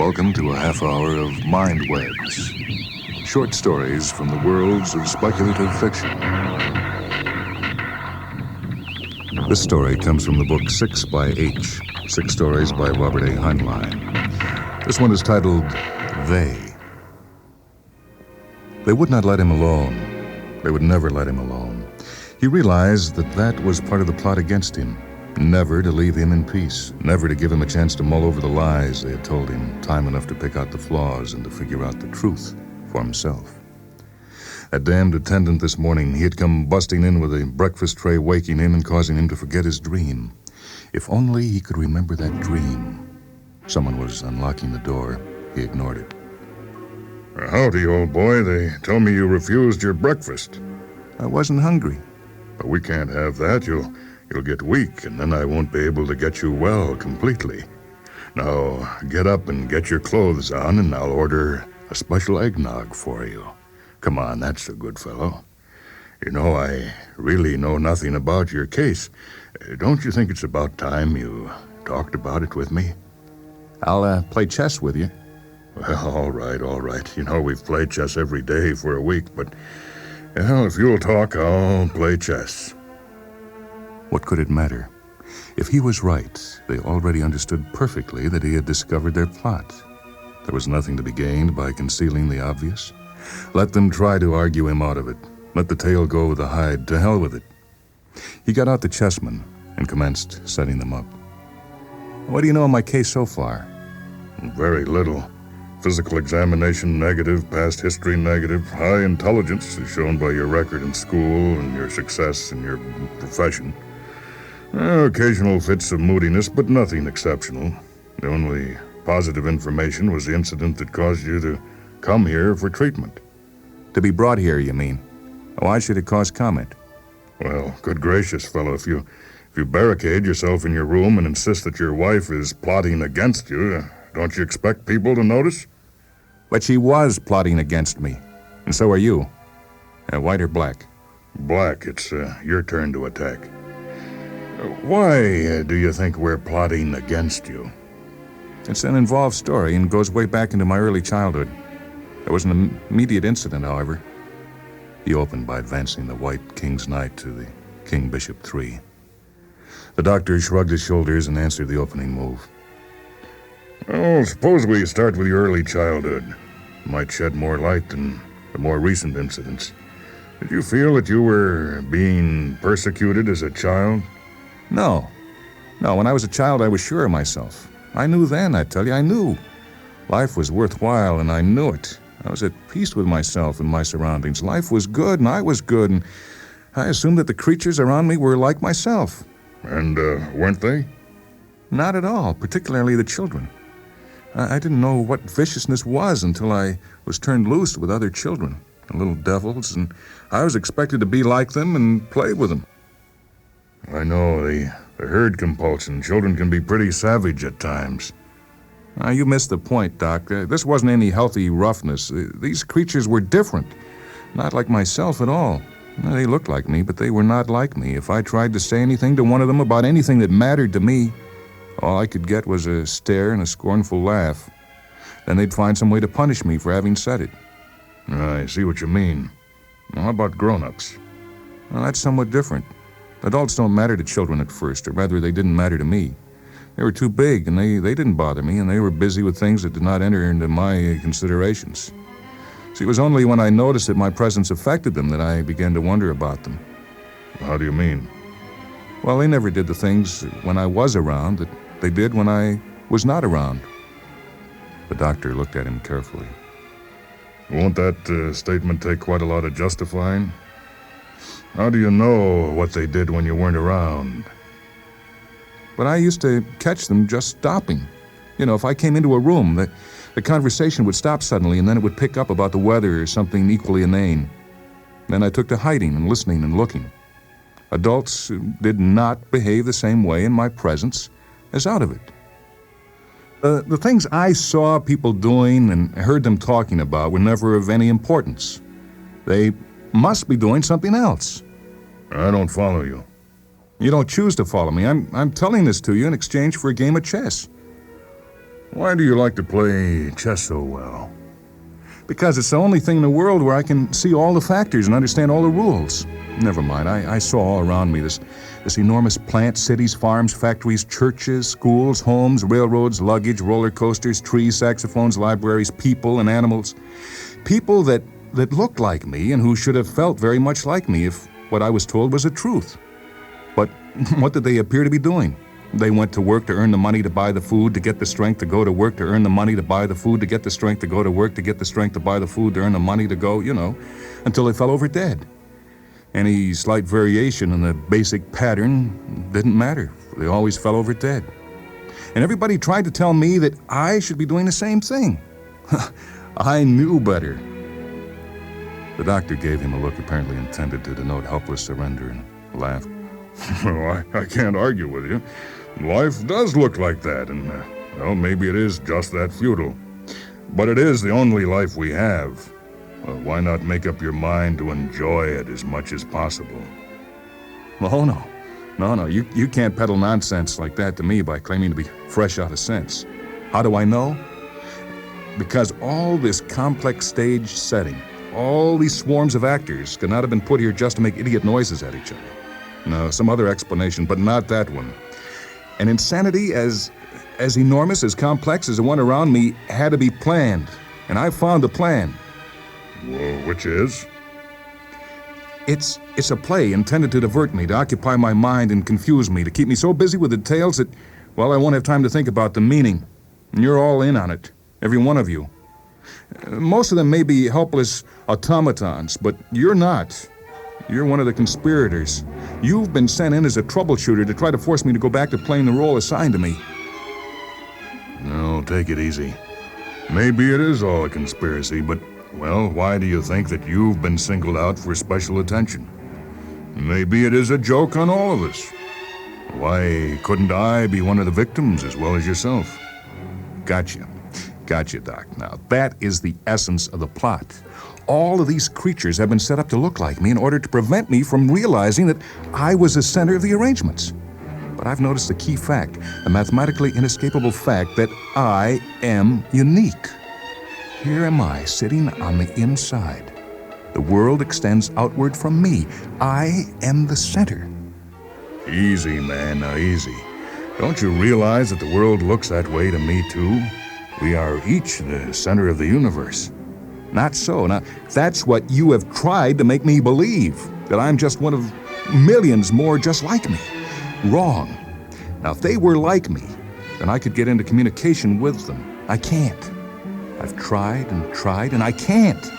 Welcome to a half hour of Mindwebs. Short stories from the worlds of speculative fiction. This story comes from the book 6 by H, 6 stories by Robert A. Heinlein. This one is titled, They. They would not let him alone. They would never let him alone. He realized that that was part of the plot against him. Never to leave him in peace, never to give him a chance to mull over the lies they had told him, time enough to pick out the flaws and to figure out the truth for himself. That damned attendant this morning, he had come busting in with a breakfast tray, waking him and causing him to forget his dream. If only he could remember that dream. Someone was unlocking the door. He ignored it. Howdy, old boy. They tell me you refused your breakfast. I wasn't hungry. But we can't have that. You'll get weak, and then I won't be able to get you well completely. Now, get up and get your clothes on, and I'll order a special eggnog for you. Come on, that's a good fellow. You know, I really know nothing about your case. Don't you think it's about time you talked about it with me? I'll play chess with you. Well, all right. You know, we've played chess every day for a week, but, well, if you'll talk, I'll play chess. What could it matter? If he was right, they already understood perfectly that he had discovered their plot. There was nothing to be gained by concealing the obvious. Let them try to argue him out of it. Let the tail go with the hide. To hell with it. He got out the chessmen and commenced setting them up. What do you know of my case so far? Very little. Physical examination negative, past history negative, high intelligence is shown by your record in school and your success in your profession. Occasional fits of moodiness, but nothing exceptional. The only positive information was the incident that caused you to come here for treatment. To be brought here, you mean? Why should it cause comment? Well, good gracious, fellow, if you barricade yourself in your room and insist that your wife is plotting against you, don't you expect people to notice? But she was plotting against me, and so are you. White or black? Black. It's your turn to attack. Why do you think we're plotting against you? It's an involved story and goes way back into my early childhood. There was an immediate incident, however. He opened by advancing the white king's knight to the king bishop 3. The doctor shrugged his shoulders and answered the opening move. Well, suppose we start with your early childhood. It might shed more light than the more recent incidents. Did you feel that you were being persecuted as a child? No, when I was a child, I was sure of myself. I knew then, I tell you, I knew. Life was worthwhile, and I knew it. I was at peace with myself and my surroundings. Life was good, and I was good, and I assumed that the creatures around me were like myself. And, weren't they? Not at all, particularly the children. I didn't know what viciousness was until I was turned loose with other children, the little devils, and I was expected to be like them and play with them. I know, the herd compulsion. Children can be pretty savage at times. You missed the point, Doc. This wasn't any healthy roughness. These creatures were different. Not like myself at all. They looked like me, but they were not like me. If I tried to say anything to one of them about anything that mattered to me, all I could get was a stare and a scornful laugh. Then they'd find some way to punish me for having said it. I see what you mean. How about grown-ups? Well, that's somewhat different. Adults don't matter to children at first, or rather, they didn't matter to me. They were too big, and they didn't bother me, and they were busy with things that did not enter into my considerations. See, it was only when I noticed that my presence affected them that I began to wonder about them. How do you mean? Well, they never did the things when I was around that they did when I was not around. The doctor looked at him carefully. Won't that statement take quite a lot of justifying? How do you know what they did when you weren't around? But I used to catch them just stopping. You know, if I came into a room, the conversation would stop suddenly, and then it would pick up about the weather or something equally inane. Then I took to hiding and listening and looking. Adults did not behave the same way in my presence as out of it. The things I saw people doing and heard them talking about were never of any importance. They must be doing something else. I don't follow you. You don't choose to follow me. I'm telling this to you in exchange for a game of chess. Why do you like to play chess so well? Because it's the only thing in the world where I can see all the factors and understand all the rules. Never mind, I saw all around me this enormous plant, cities, farms, factories, churches, schools, homes, railroads, luggage, roller coasters, trees, saxophones, libraries, people and animals. People that looked like me and who should have felt very much like me if what I was told was the truth. But what did they appear to be doing? They went to work to earn the money to buy the food, to get the strength to go to work, to earn the money to buy the food, to get the strength to go to work, to get the strength to buy the food, to earn the money to go, until they fell over dead. Any slight variation in the basic pattern didn't matter. They always fell over dead. And everybody tried to tell me that I should be doing the same thing. I knew better. The doctor gave him a look apparently intended to denote helpless surrender and laughed. Well, I can't argue with you. Life does look like that, and, maybe it is just that futile. But it is the only life we have. Well, why not make up your mind to enjoy it as much as possible? Oh, no. You can't peddle nonsense like that to me by claiming to be fresh out of sense. How do I know? Because all this complex stage setting, all these swarms of actors could not have been put here just to make idiot noises at each other. No, some other explanation, but not that one. An insanity as enormous, as complex as the one around me had to be planned, and I found a plan. Well, which is? It's a play intended to divert me, to occupy my mind and confuse me, to keep me so busy with the details that, I won't have time to think about the meaning. And you're all in on it, every one of you. Most of them may be helpless automatons, but you're not. You're one of the conspirators. You've been sent in as a troubleshooter to try to force me to go back to playing the role assigned to me. No, take it easy. Maybe it is all a conspiracy, but, why do you think that you've been singled out for special attention? Maybe it is a joke on all of us. Why couldn't I be one of the victims as well as yourself? Gotcha, Doc. Now, that is the essence of the plot. All of these creatures have been set up to look like me in order to prevent me from realizing that I was the center of the arrangements. But I've noticed a key fact, a mathematically inescapable fact, that I am unique. Here am I, sitting on the inside. The world extends outward from me. I am the center. Easy, man, now easy. Don't you realize that the world looks that way to me, too? We are each the center of the universe. Not so. Now, that's what you have tried to make me believe, that I'm just one of millions more just like me. Wrong. Now, if they were like me, then I could get into communication with them. I can't. I've tried, and I can't.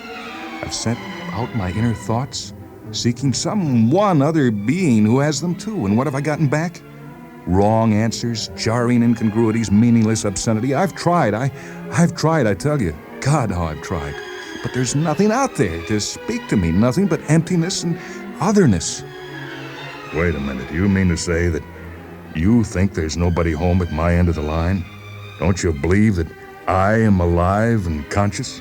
I've sent out my inner thoughts, seeking some one other being who has them too. And what have I gotten back? Wrong answers, jarring incongruities, meaningless obscenity. I've tried, I tell you. God, how I've tried. But there's nothing out there to speak to me, nothing but emptiness and otherness. Wait a minute, you mean to say that you think there's nobody home at my end of the line? Don't you believe that I am alive and conscious?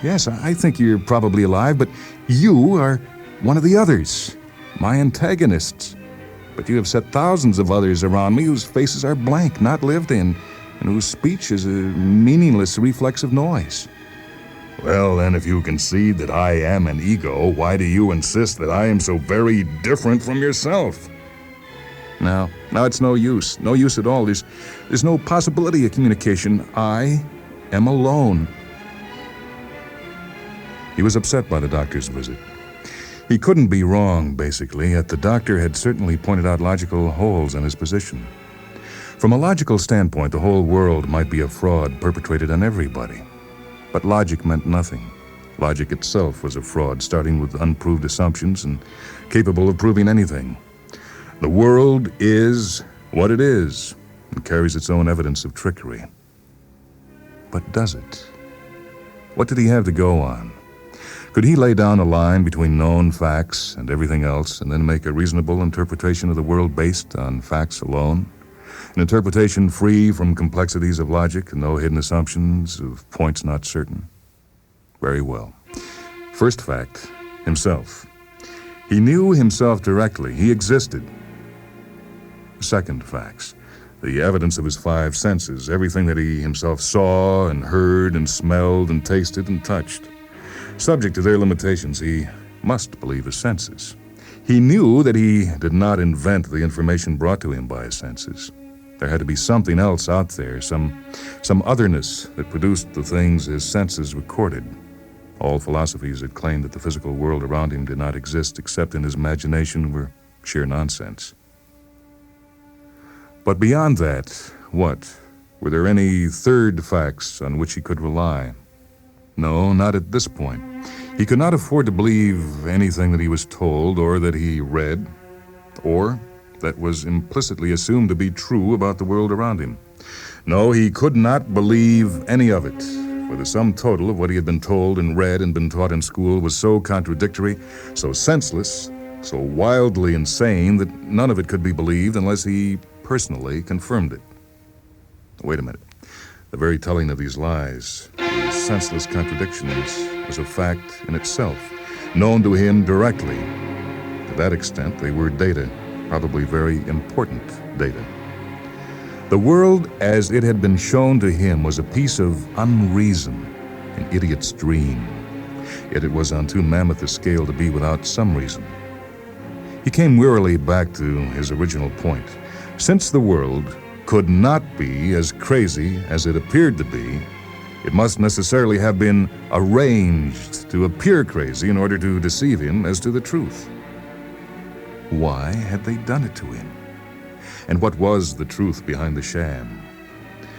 Yes, I think you're probably alive, but you are one of the others, my antagonists. But you have set thousands of others around me whose faces are blank, not lived in, and whose speech is a meaningless reflexive noise. Well, then, if you concede that I am an ego, why do you insist that I am so very different from yourself? Now it's no use at all. There's no possibility of communication. I am alone. He was upset by the doctor's visit. He couldn't be wrong, basically, yet the doctor had certainly pointed out logical holes in his position. From a logical standpoint, the whole world might be a fraud perpetrated on everybody. But logic meant nothing. Logic itself was a fraud, starting with unproved assumptions and capable of proving anything. The world is what it is and carries its own evidence of trickery. But does it? What did he have to go on? Could he lay down a line between known facts and everything else and then make a reasonable interpretation of the world based on facts alone? An interpretation free from complexities of logic and no hidden assumptions of points not certain? Very well. First fact, himself. He knew himself directly. He existed. Second facts. the evidence of his five senses, everything that he himself saw and heard and smelled and tasted and touched. Subject to their limitations, he must believe his senses. He knew that he did not invent the information brought to him by his senses. There had to be something else out there, some otherness that produced the things his senses recorded. All philosophies that claimed that the physical world around him did not exist except in his imagination were sheer nonsense. But beyond that, what? Were there any third facts on which he could rely? No, not at this point. He could not afford to believe anything that he was told or that he read, or that was implicitly assumed to be true about the world around him. No, he could not believe any of it, for the sum total of what he had been told and read and been taught in school was so contradictory, so senseless, so wildly insane that none of it could be believed unless he personally confirmed it. Wait a minute. The very telling of these lies, these senseless contradictions, was a fact in itself, known to him directly. To that extent, they were data, probably very important data. The world as it had been shown to him was a piece of unreason, an idiot's dream. Yet it was on too mammoth a scale to be without some reason. He came wearily back to his original point. Since the world could not be as crazy as it appeared to be, it must necessarily have been arranged to appear crazy in order to deceive him as to the truth. Why had they done it to him? And what was the truth behind the sham?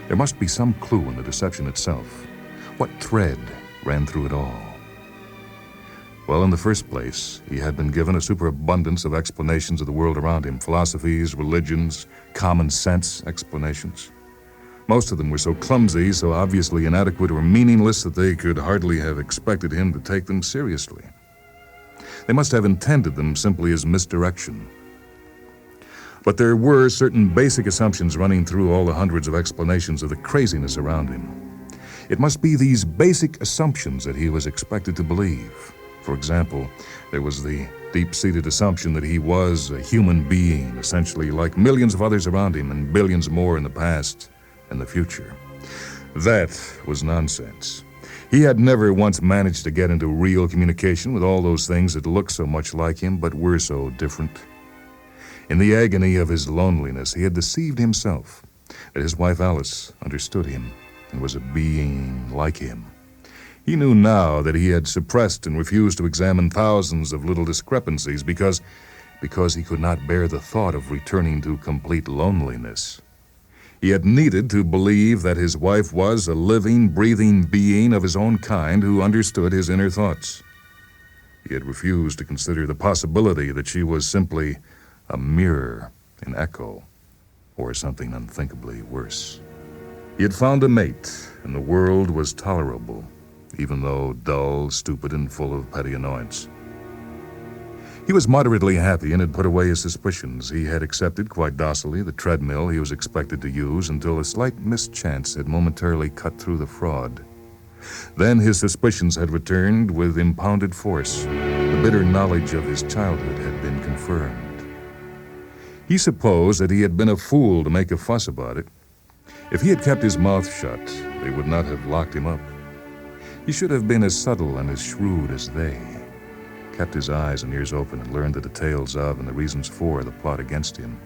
There must be some clue in the deception itself. What thread ran through it all? Well, in the first place, he had been given a superabundance of explanations of the world around him, philosophies, religions, common sense explanations. Most of them were so clumsy, so obviously inadequate or meaningless that they could hardly have expected him to take them seriously. They must have intended them simply as misdirection. But there were certain basic assumptions running through all the hundreds of explanations of the craziness around him. It must be these basic assumptions that he was expected to believe. For example, there was the deep-seated assumption that he was a human being, essentially like millions of others around him and billions more in the past and the future. That was nonsense. He had never once managed to get into real communication with all those things that looked so much like him but were so different. In the agony of his loneliness, he had deceived himself that his wife Alice understood him and was a being like him. He knew now that he had suppressed and refused to examine thousands of little discrepancies because he could not bear the thought of returning to complete loneliness. He had needed to believe that his wife was a living, breathing being of his own kind who understood his inner thoughts. He had refused to consider the possibility that she was simply a mirror, an echo, or something unthinkably worse. He had found a mate, and the world was tolerable, even though dull, stupid, and full of petty annoyance. He was moderately happy and had put away his suspicions. He had accepted quite docilely the treadmill he was expected to use until a slight mischance had momentarily cut through the fraud. Then his suspicions had returned with impounded force. The bitter knowledge of his childhood had been confirmed. He supposed that he had been a fool to make a fuss about it. If he had kept his mouth shut, they would not have locked him up. He should have been as subtle and as shrewd as they, kept his eyes and ears open and learned the details of and the reasons for the plot against him.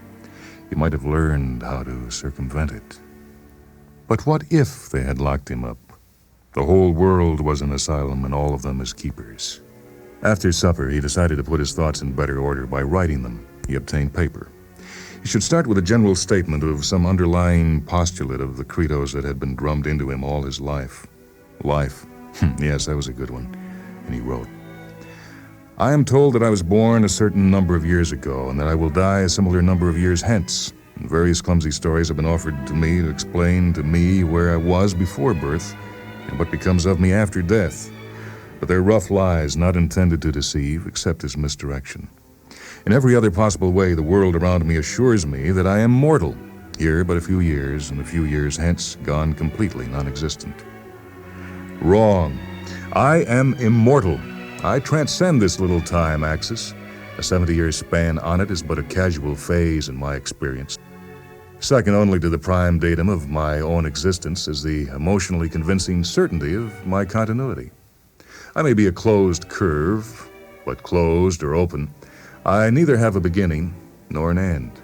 He might have learned how to circumvent it. But what if they had locked him up? The whole world was an asylum and all of them as keepers. After supper, he decided to put his thoughts in better order by writing them. He obtained paper. He should start with a general statement of some underlying postulate of the credos that had been drummed into him all his life. Life. Yes, that was a good one. And he wrote, I am told that I was born a certain number of years ago and that I will die a similar number of years hence. And various clumsy stories have been offered to me to explain to me where I was before birth and what becomes of me after death. But they're rough lies not intended to deceive except as misdirection. In every other possible way, the world around me assures me that I am mortal, here but a few years, and a few years hence gone completely non-existent. Wrong. I am immortal. I transcend this little time axis. A 70-year span on it is but a casual phase in my experience. Second only to the prime datum of my own existence is the emotionally convincing certainty of my continuity. I may be a closed curve, but closed or open, I neither have a beginning nor an end.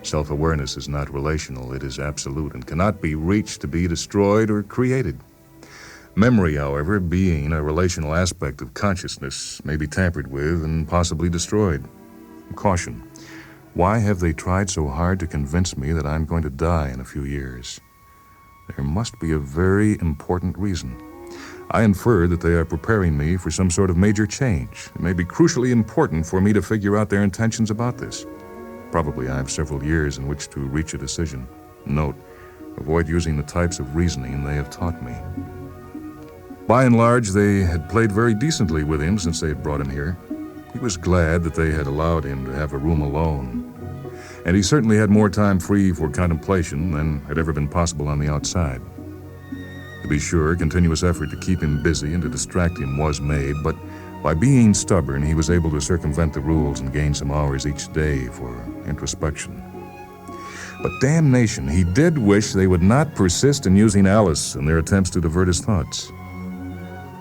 Self-awareness is not relational, it is absolute and cannot be reached to be destroyed or created. Memory, however, being a relational aspect of consciousness, may be tampered with and possibly destroyed. Caution. Why have they tried so hard to convince me that I'm going to die in a few years? There must be a very important reason. I infer that they are preparing me for some sort of major change. It may be crucially important for me to figure out their intentions about this. Probably I have several years in which to reach a decision. Note, avoid using the types of reasoning they have taught me. By and large, they had played very decently with him since they had brought him here. He was glad that they had allowed him to have a room alone. And he certainly had more time free for contemplation than had ever been possible on the outside. To be sure, continuous effort to keep him busy and to distract him was made, but by being stubborn, he was able to circumvent the rules and gain some hours each day for introspection. But damnation, he did wish they would not persist in using Alice in their attempts to divert his thoughts.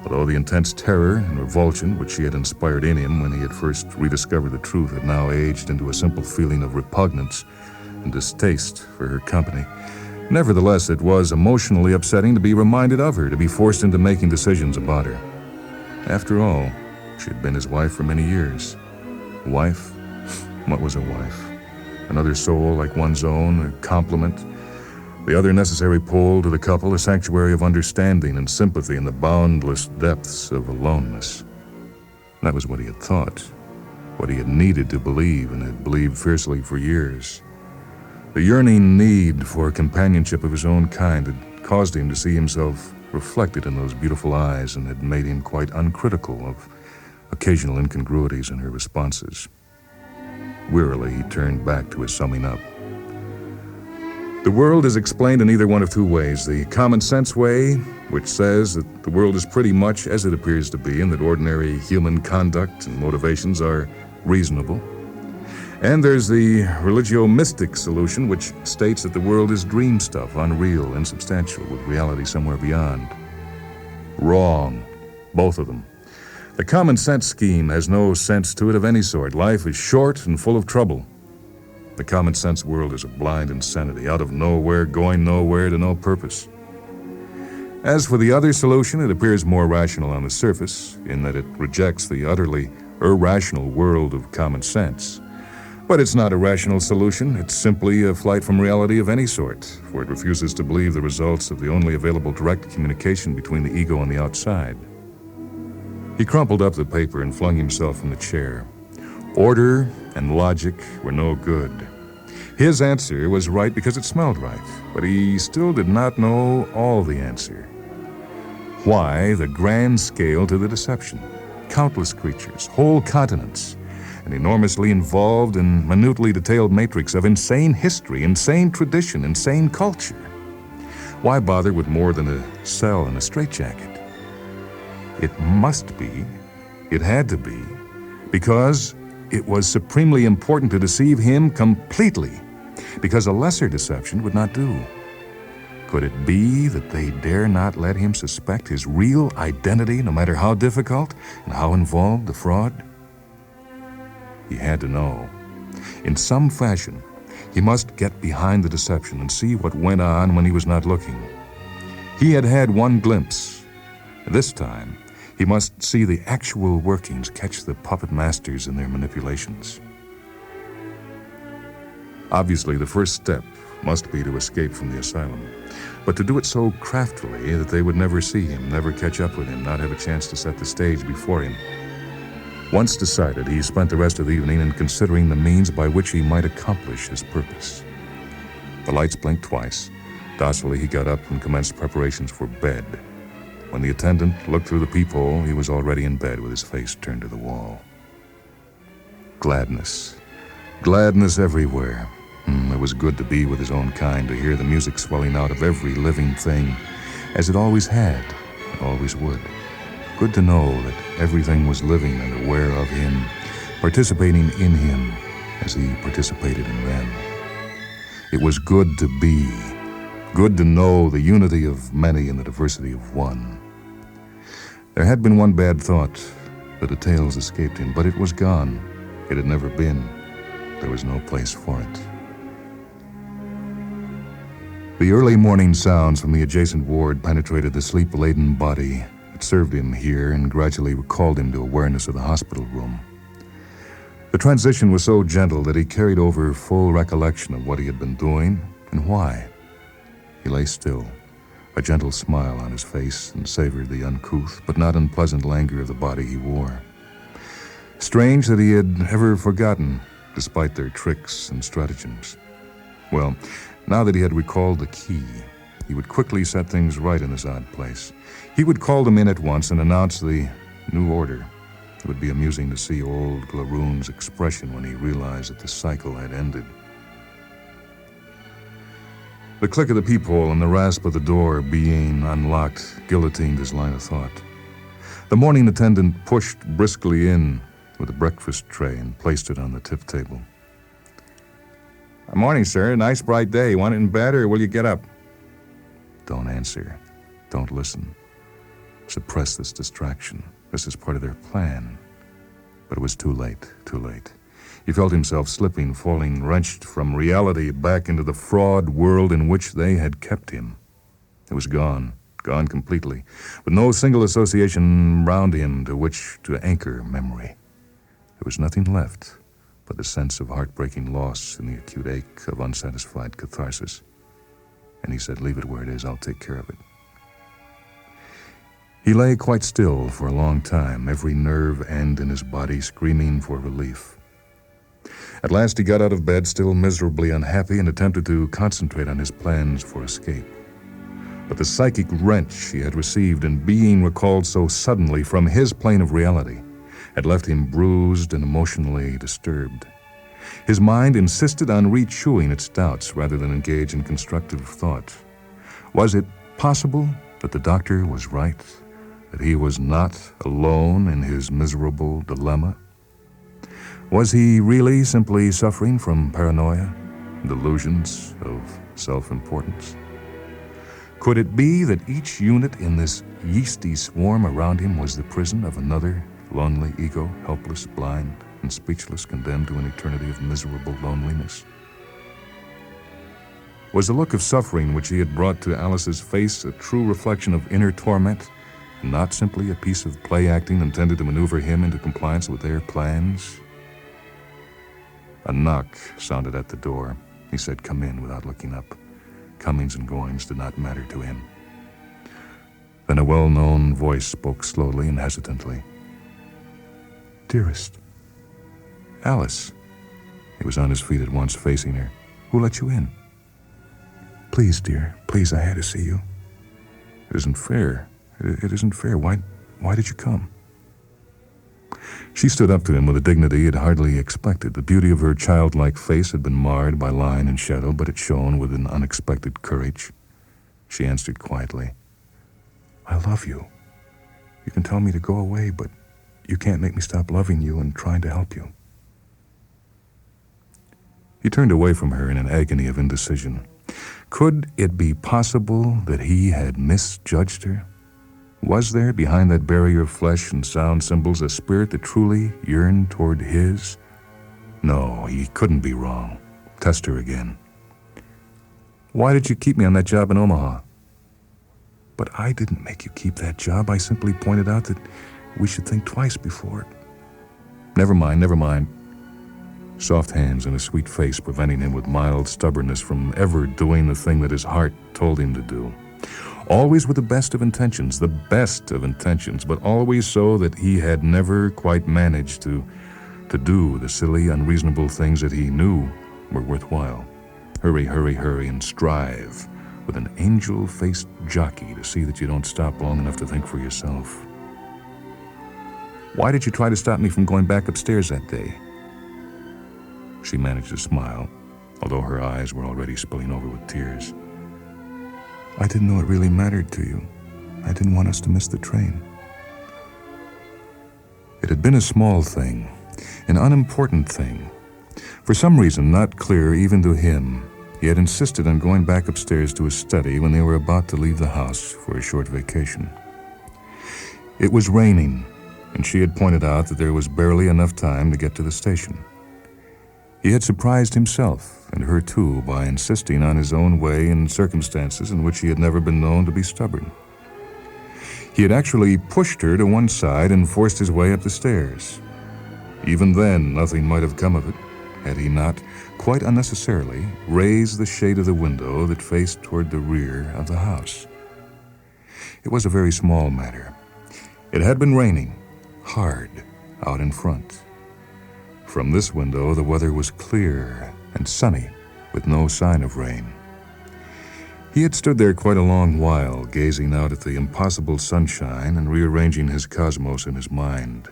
Although the intense terror and revulsion which she had inspired in him when he had first rediscovered the truth had now aged into a simple feeling of repugnance and distaste for her company, nevertheless it was emotionally upsetting to be reminded of her, to be forced into making decisions about her. After all, she had been his wife for many years. A wife? What was a wife? Another soul like one's own, a complement, the other necessary pole to the couple, a sanctuary of understanding and sympathy in the boundless depths of aloneness. That was what he had thought, what he had needed to believe and had believed fiercely for years. The yearning need for companionship of his own kind had caused him to see himself reflected in those beautiful eyes and had made him quite uncritical of occasional incongruities in her responses. Wearily, he turned back to his summing up. The world is explained in either one of two ways. The common sense way, which says that the world is pretty much as it appears to be and that ordinary human conduct and motivations are reasonable. And there's the religio-mystic solution, which states that the world is dream stuff, unreal, insubstantial, with reality somewhere beyond. Wrong. Both of them. The common sense scheme has no sense to it of any sort. Life is short and full of trouble. The common sense world is a blind insanity, out of nowhere, going nowhere to no purpose. As for the other solution, it appears more rational on the surface, in that it rejects the utterly irrational world of common sense. But it's not a rational solution. It's simply a flight from reality of any sort, for it refuses to believe the results of the only available direct communication between the ego and the outside. He crumpled up the paper and flung himself from the chair. Order and logic were no good. His answer was right because it smelled right, but he still did not know all the answer. Why the grand scale to the deception? Countless creatures, whole continents, an enormously involved and minutely detailed matrix of insane history, insane tradition, insane culture. Why bother with more than a cell and a straitjacket? It must be, it had to be, because it was supremely important to deceive him completely, because a lesser deception would not do. Could it be that they dare not let him suspect his real identity, no matter how difficult and how involved the fraud? He had to know. In some fashion, he must get behind the deception and see what went on when he was not looking. He had had one glimpse. This time, he must see the actual workings, catch the puppet masters in their manipulations. Obviously, the first step must be to escape from the asylum, but to do it so craftily that they would never see him, never catch up with him, not have a chance to set the stage before him. Once decided, he spent the rest of the evening in considering the means by which he might accomplish his purpose. The lights blinked twice. Docilely, he got up and commenced preparations for bed. When the attendant looked through the peephole, he was already in bed with his face turned to the wall. Gladness. Gladness everywhere. It was good to be with his own kind, to hear the music swelling out of every living thing, as it always had and always would. Good to know that everything was living and aware of him, participating in him as he participated in them. It was good to be, good to know the unity of many and the diversity of one. There had been one bad thought. The details escaped him, but it was gone. It had never been. There was no place for it. The early morning sounds from the adjacent ward penetrated the sleep-laden body. It served him here and gradually recalled him to awareness of the hospital room. The transition was so gentle that he carried over full recollection of what he had been doing and why. He lay still, a gentle smile on his face, and savored the uncouth but not unpleasant languor of the body he wore. Strange that he had ever forgotten, despite their tricks and stratagems. Well, now that he had recalled the key, he would quickly set things right in this odd place. He would call them in at once and announce the new order. It would be amusing to see old Glaroon's expression when he realized that the cycle had ended. The click of the peephole and the rasp of the door being unlocked guillotined his line of thought. The morning attendant pushed briskly in with a breakfast tray and placed it on the tip table. "Morning, sir. Nice bright day. Want it in bed, or will you get up?" Don't answer. Don't listen. Suppress this distraction. This is part of their plan. But it was too late, too late. He felt himself slipping, falling, wrenched from reality back into the fraud world in which they had kept him. It was gone completely, with no single association round him to which to anchor memory. There was nothing left but the sense of heartbreaking loss and the acute ache of unsatisfied catharsis. And he said, "Leave it where it is, I'll take care of it." He lay quite still for a long time, every nerve end in his body screaming for relief. At last he got out of bed, still miserably unhappy, and attempted to concentrate on his plans for escape. But the psychic wrench he had received in being recalled so suddenly from his plane of reality had left him bruised and emotionally disturbed. His mind insisted on rechewing its doubts rather than engage in constructive thought. Was it possible that the doctor was right? That he was not alone in his miserable dilemma? Was he really simply suffering from paranoia, delusions of self-importance? Could it be that each unit in this yeasty swarm around him was the prison of another lonely ego, helpless, blind, and speechless, condemned to an eternity of miserable loneliness? Was the look of suffering which he had brought to Alice's face a true reflection of inner torment, and not simply a piece of play acting intended to maneuver him into compliance with their plans? A knock sounded at the door. He said, "Come in," without looking up. Comings and goings did not matter to him. Then a well-known voice spoke slowly and hesitantly. "Dearest." "Alice." He was on his feet at once, facing her. "Who let you in?" "Please, dear, please, I had to see you." "It isn't fair. It isn't fair. Why did you come?" She stood up to him with a dignity he had hardly expected. The beauty of her childlike face had been marred by line and shadow, but it shone with an unexpected courage. She answered quietly, "I love you. You can tell me to go away, but you can't make me stop loving you and trying to help you." He turned away from her in an agony of indecision. Could it be possible that he had misjudged her? Was there, behind that barrier of flesh and sound symbols, a spirit that truly yearned toward his? No, he couldn't be wrong. Test her again. "Why did you keep me on that job in Omaha?" "But I didn't make you keep that job. I simply pointed out that we should think twice before." Never mind. Soft hands and a sweet face preventing him with mild stubbornness from ever doing the thing that his heart told him to do. Always with the best of intentions, but always so that he had never quite managed to do the silly, unreasonable things that he knew were worthwhile. Hurry, and strive with an angel-faced jockey to see that you don't stop long enough to think for yourself. "Why did you try to stop me from going back upstairs that day?" She managed to smile, although her eyes were already spilling over with tears. "I didn't know it really mattered to you. I didn't want us to miss the train." It had been a small thing, an unimportant thing. For some reason not clear even to him, He had insisted on going back upstairs to his study when they were about to leave the house for a short vacation. It was raining, and she had pointed out that there was barely enough time to get to the station. He had surprised himself, and her too, by insisting on his own way in circumstances in which he had never been known to be stubborn. He had actually pushed her to one side and forced his way up the stairs. Even then, nothing might have come of it, had he not, quite unnecessarily, raised the shade of the window that faced toward the rear of the house. It was a very small matter. It had been raining, hard, out in front. From this window, the weather was clear and sunny, with no sign of rain. He had stood there quite a long while, gazing out at the impossible sunshine and rearranging his cosmos in his mind.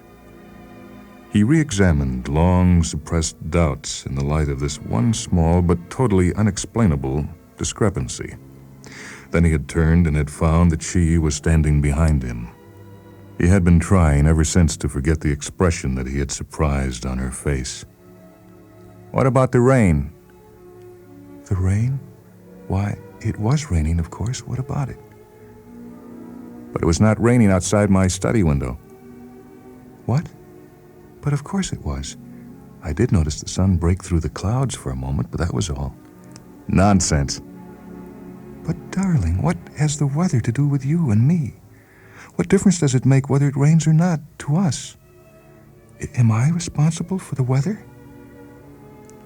He re-examined long suppressed doubts in the light of this one small but totally unexplainable discrepancy. Then he had turned and had found that she was standing behind him. He had been trying ever since to forget the expression that he had surprised on her face. "What about the rain?" "The rain? Why, it was raining, of course. What about it?" "But it was not raining outside my study window." "What? But of course it was. I did notice the sun break through the clouds for a moment, but that was all." "Nonsense." "But, darling, what has the weather to do with you and me? What difference does it make whether it rains or not to us? Am I responsible for the weather?"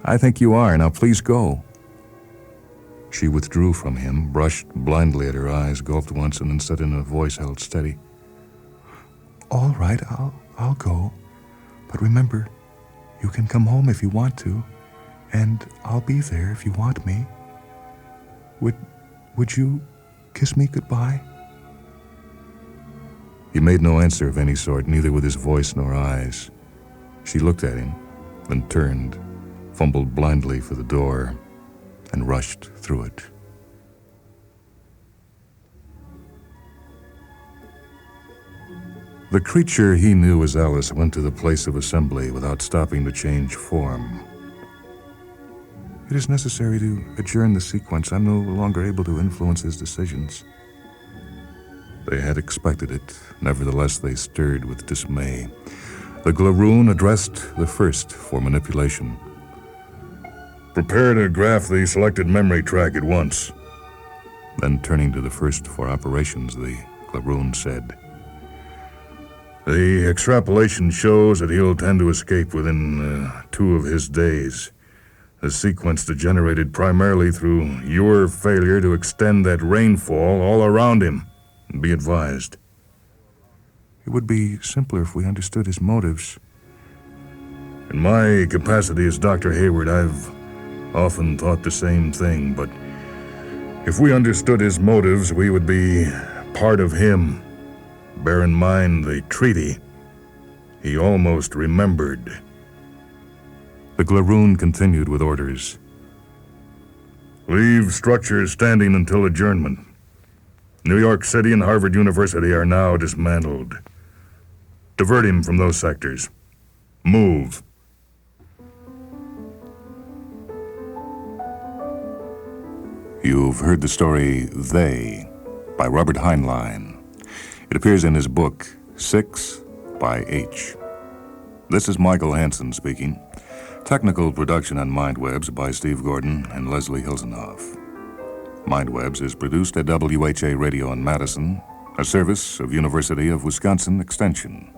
"I think you are. Now please go." She withdrew from him, brushed blindly at her eyes, gulped once, and then said in a voice held steady, "All right, I'll go. But remember, you can come home if you want to, and I'll be there if you want me. Would you kiss me goodbye?" He made no answer of any sort, neither with his voice nor eyes. She looked at him, then turned, fumbled blindly for the door, and rushed through it. The creature he knew as Alice went to the place of assembly without stopping to change form. "It is necessary to adjourn the sequence. I'm no longer able to influence his decisions." They had expected it. Nevertheless, they stirred with dismay. The Glaroon addressed the first for manipulation. "Prepare to graph the selected memory track at once." Then, turning to the first for operations, the Glaroon said, "The extrapolation shows that he'll tend to escape within 2 of his days. A sequence degenerated primarily through your failure to extend that rainfall all around him. Be advised." "It would be simpler if we understood his motives." In my capacity as Dr. Hayward, I've often thought the same thing, but if we understood his motives, we would be part of him. Bear in mind the treaty. He almost remembered. The Glaroon continued with orders. "Leave structures standing until adjournment. New York City and Harvard University are now dismantled. Divert him from those sectors. Move." You've heard the story They by Robert Heinlein. It appears in his book 6 by H. This is Michael Hanson speaking. Technical production on Mindwebs by Steve Gordon and Leslie Hilsenhoff. Mindwebs is produced at WHA Radio in Madison, a service of University of Wisconsin Extension.